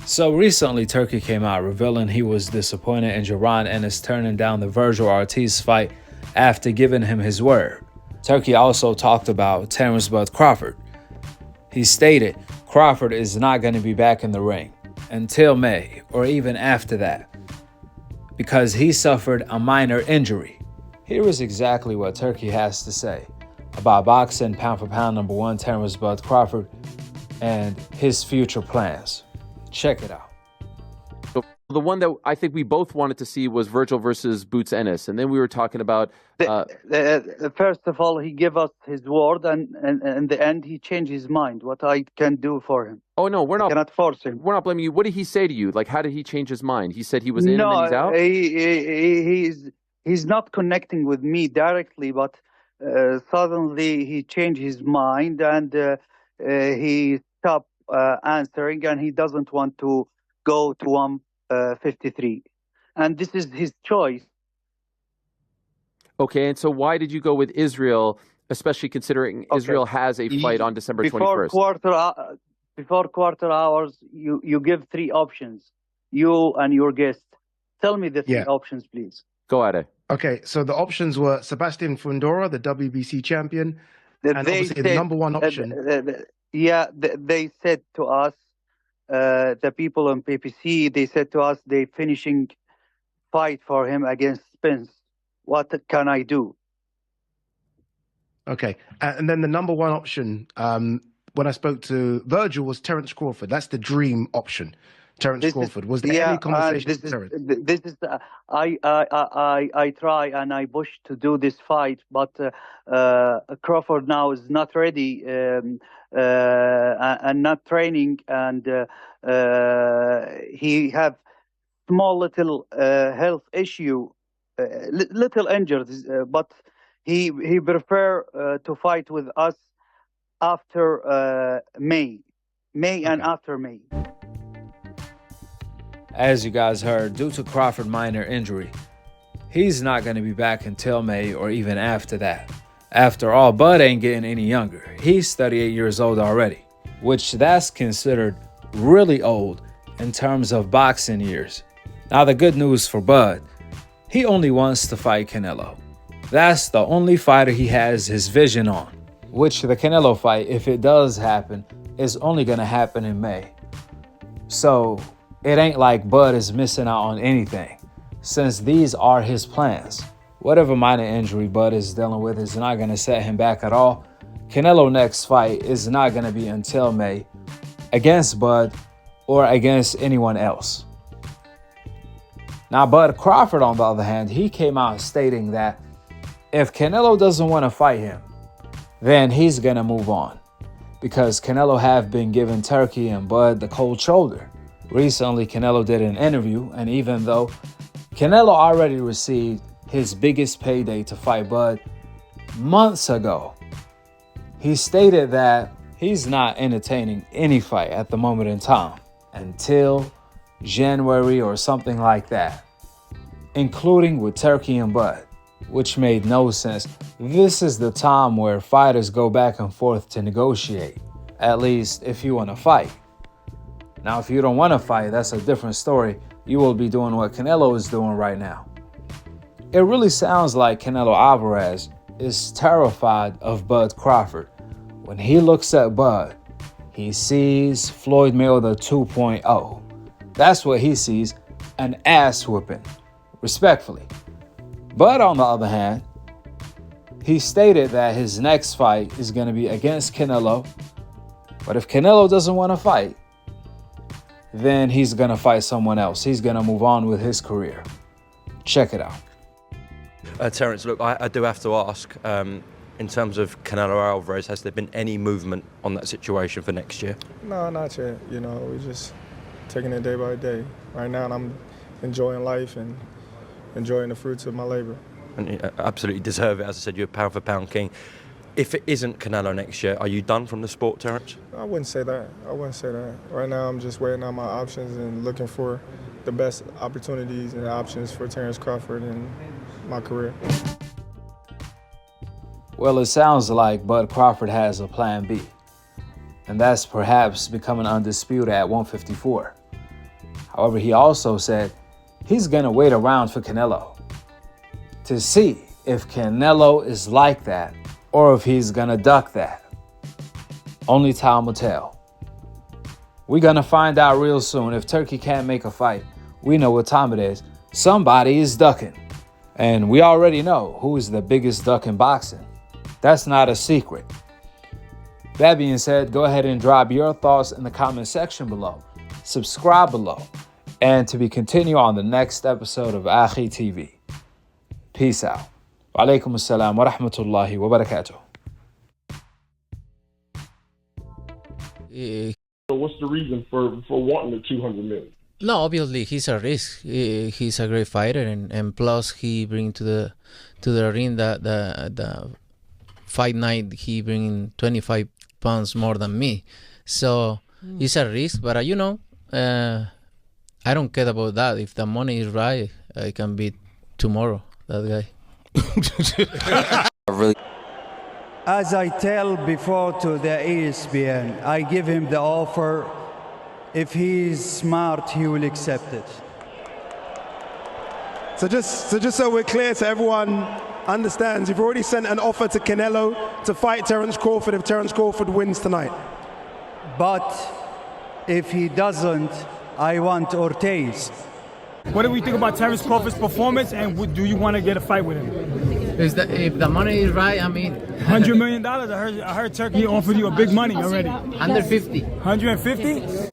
So recently, Turkey came out revealing he was disappointed in Jaron Ennis turning down the Virgil Ortiz fight after giving him his word. Turkey also talked about Terence Crawford. He stated Crawford is not going to be back in the ring until May or even after that because he suffered a minor injury. Here is exactly what Turkey has to say about boxing pound for pound #1 Terence Crawford and his future plans. Check it out. The one that I think we both wanted to see was Virgil versus Boots Ennis. And then we were talking about... First of all, he gave us his word, and in the end, he changed his mind. What I can do for him. Oh, no, I cannot force him. We're not blaming you. What did he say to you? Like, how did he change his mind? He said he was in and then he's out? He's not connecting with me directly, but suddenly he changed his mind and he stopped answering, and he doesn't want to go to 153. And this is his choice. Okay, and so why did you go with Israel, especially considering Israel has a fight on December 21st? Before quarter hours, you give 3 options, you and your guest. Tell me the 3 options, please. Go at it. Okay, so the options were Sebastian Fundora, the WBC champion, and obviously the #1 option. They said to us, the people on PPC, they said to us, they finishing fight for him against Spence. What can I do? Okay, and then the #1 option, when I spoke to Virgil, was Terence Crawford. That's the dream option. Terence Crawford. Was there any conversation with Terence? This is I try and I push to do this fight, but Crawford now is not ready and not training, and he have small little health issue, little injured, but he prefer to fight with us after May and after May. As you guys heard, due to Crawford's minor injury, he's not going to be back until May or even after that. After all, Bud ain't getting any younger. He's 38 years old already, which that's considered really old in terms of boxing years. Now the good news for Bud, he only wants to fight Canelo. That's the only fighter he has his vision on, which the Canelo fight, if it does happen, is only going to happen in May. So it ain't like Bud is missing out on anything, since these are his plans. Whatever minor injury Bud is dealing with is not going to set him back at all. Canelo next fight is not going to be until May against Bud or against anyone else. Now, Bud Crawford, on the other hand, he came out stating that if Canelo doesn't want to fight him, then he's going to move on, because Canelo have been giving Turkey and Bud the cold shoulder. Recently, Canelo did an interview, and even though Canelo already received his biggest payday to fight Bud months ago, he stated that he's not entertaining any fight at the moment in time until January or something like that, including with Turkey and Bud, which made no sense. This is the time where fighters go back and forth to negotiate, at least if you want to fight. Now, if you don't want to fight, that's a different story. You will be doing what Canelo is doing right now. It really sounds like Canelo Alvarez is terrified of Bud Crawford. When he looks at Bud, he sees Floyd Mayweather 2.0. That's what he sees, an ass whooping, respectfully. Bud, on the other hand, he stated that his next fight is going to be against Canelo. But if Canelo doesn't want to fight, then he's going to fight someone else. He's going to move on with his career. Check it out. Terence, look, I do have to ask, in terms of Canelo Alvarez, has there been any movement on that situation for next year? No, not yet. You know, we're just taking it day by day. Right now, I'm enjoying life and enjoying the fruits of my labor. And you absolutely deserve it. As I said, you're a pound-for-pound king. If it isn't Canelo next year, are you done from the sport, Terence? I wouldn't say that. Right now, I'm just weighing out my options and looking for the best opportunities and options for Terence Crawford in my career. Well, it sounds like Bud Crawford has a plan B, and that's perhaps becoming undisputed at 154. However, he also said he's gonna wait around for Canelo to see if Canelo is like that or if he's gonna duck that. Only time will tell. We're gonna find out real soon. If Turkey can't make a fight, we know what time it is. Somebody is ducking. And we already know who is the biggest duck in boxing. That's not a secret. That being said, go ahead and drop your thoughts in the comment section below. Subscribe below. And to be continued on the next episode of Akhi TV. Peace out. Wa alaikum assalam wa rahmatullahi wa barakatuh. So what's the reason for wanting the 200 million? No, obviously he's a risk. He's a great fighter, and plus he bring to the ring the fight night. He bring 25 pounds more than me, so it's a risk. But I don't care about that. If the money is right, I can beat tomorrow that guy. As I tell before to the ESPN, I give him the offer. If he's smart, he will accept it. So just so we're clear, so everyone understands, you've already sent an offer to Canelo to fight Terence Crawford if Terence Crawford wins tonight. But if he doesn't, I want Ortiz. What do we think about Terence Crawford's performance, and do you want to get a fight with him? If the money is right, I mean... $100 million? I heard Turkey offered you a big money already. 150. 150?